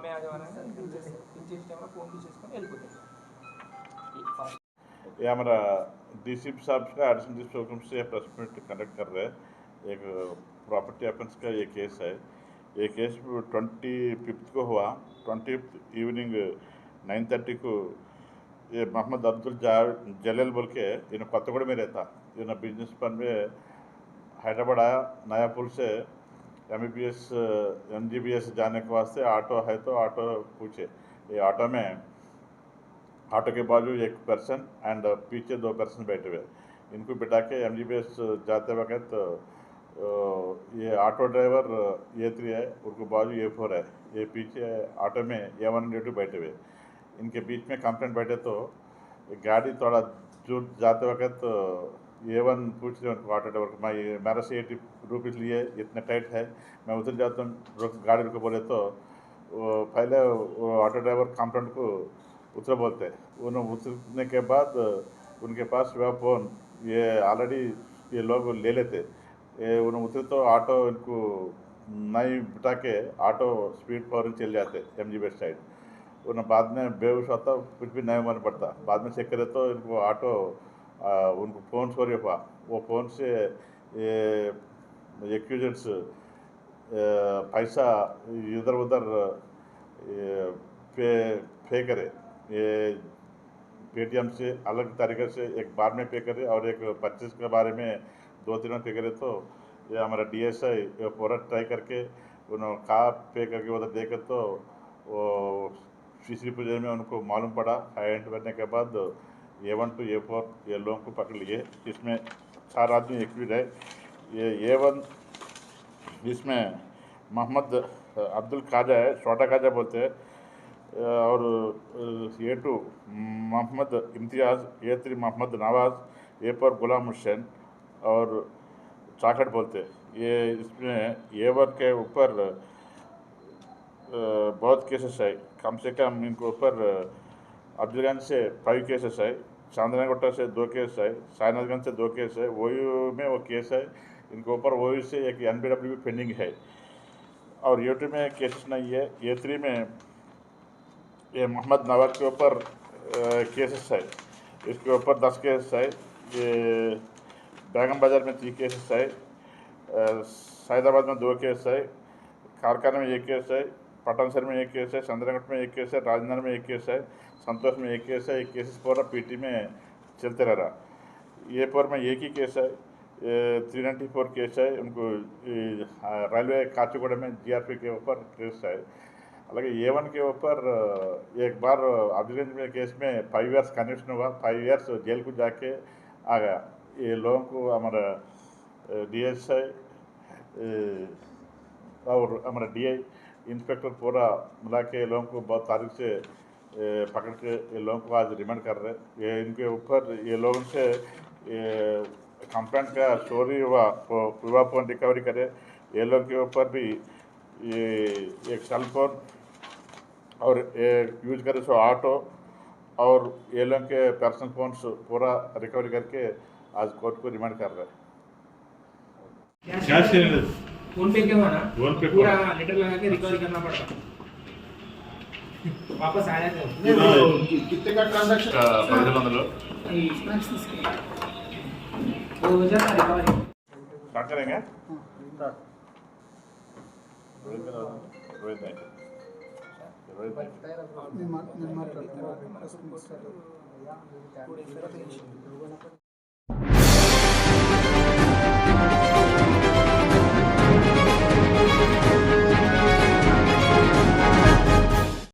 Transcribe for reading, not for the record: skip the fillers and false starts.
में आ जाओ पिंचे time phone తీసేసుకొని వెళ్ళిపోతాయి। ये हमारा डीसीपी साहब का एडिशनल डीसीपी हुक्म से प्रेस मीट कंडक्ट कर रहे हैं। एक प्रॉपर्टी ऑफेंस का ये केस है। ये केस 25th को हुआ। 20th इवनिंग 9:30 को ये मोहम्मद अब्दुल जलील बोल के इन कोत्तगुड़ में रहता। इन बिजनेस पर में हैदराबाद आया। नया पुल से MGBS जाने के वास्ते ऑटो है तो ऑटो पूछे। ये ऑटो में ऑटो के बाजू एक पर्सन एंड पीछे 2 पर्सन बैठे हुए। इनको बिठा के MGBS जाते वक्त ये ऑटो ड्राइवर A3 है, उनको बाजू A4 है। ये पीछे ऑटो में A1 A2 बैठे हुए। इनके बीच में कंप्लेंट बैठे तो गाड़ी थोड़ा दूर जाते वक्त A1 पूछ रहे उनको ऑटो ड्राइवर को, मेरा से 80 रुपीज़ लिए इतने टाइट है, मैं उतर जाता हूँ, गाड़ी रुको बोले तो पहले वो ऑटो ड्राइवर कंप्लेंट को उतर बोलते। उन्होंने उतरने के बाद उनके पास वह फ़ोन ये ऑलरेडी ये लोग ले लेते। ये उन्होंने उतरे तो ऑटो इनको नहीं बिठा के ऑटो स्पीड पर चल जाते MGBS साइड। उन्हें बाद में बेहोश होता, कुछ भी नहीं मालूम पड़ता। बाद में चेक करे तो इनको ऑटो उनको फ़ोन चोरी हुआ। वो फ़ोन से ये एक्यूजेंट्स पैसा इधर उधर पे करे। ये पेटीएम से अलग तरीके से एक बार में पे करे और एक परचेज के बारे में 2-3 बार पे करे। तो ये हमारा DSI पूरा ट्राई करके उन्होंने कहा पे करके उधर देखे तो वो CCTV में उनको मालूम पड़ा। आइडेंटिफाई करने के बाद A1 to A4 ये लोगों को पकड़ लिए। इसमें 4 आदमी एक्यूज है। ये A1 इसमें मोहम्मद अब्दुल काजा है, छोटा काजा बोलते हैं, और A2 मोहम्मद इम्तियाज़, A3 मोहम्मद नवाज़, A4 गुलाम हुसैन और चाकट बोलते। ये इसमें A1 के ऊपर बहुत केसेस है। कम से कम इनको ऊपर अब्दुलगंज से 5 केसेस है, चांदनागुट्टा से 2 केस है, सायनाथगंज से 2 केस है, ओयू में वो केस है। इनको ऊपर ओयू से एक NBW भी पेंडिंग है और A2 में केसेस नहीं है। A3 में ये मोहम्मद नवाज के ऊपर केसेस है, इसके ऊपर 10 केस है। ये बेगम बाज़ार में 3 केसेस है, सैदाबाद में 2 केस है, कारखाना में 1 केस है, पटनसर में 1 केस है, चंद्रगढ़ में 1 केस है, राजनगर में 1 केस है, संतोष में 1 केस है। 1 केसेस पूरा PT में चलते रह रहा। A4 में एक ही केस है, 394 केस है। उनको रेलवे काचीगुड़ा में GRP के ऊपर केस है। అలాగే A1 के ऊपर एक बार अब्दुलगंज में केस में 5 इयर्स कन्विक्शन हुआ, 5 इयर्स जेल को जाके आ गया। ये लोगों को हमारा DSI और हमारा DI इंस्पेक्टर पूरा मिला के लोगों को बहुत तारीख से पकड़ के ये लोगों को आज रिमांड कर रहे। ये इनके ऊपर ये लोगों से कंप्लेंट का चोरी हुआ फ़ोन रिकवरी करे। ये लोग के ऊपर भी ये एक सेल फोन और यूज करे सो ऑटो और ये लोग के पर्सनल फोन्स पूरा रिकवरी करके आज कोर्ट को रिमांड कर रहे हैं। फोन पे क्या हुआ ना, पूरा लेटर लगा के रिकवरी करना पड़ता, वापस आया था। कितने का ट्रांजैक्शन? 2000 का रिकवरी स्टार्ट करेंगे। रोहित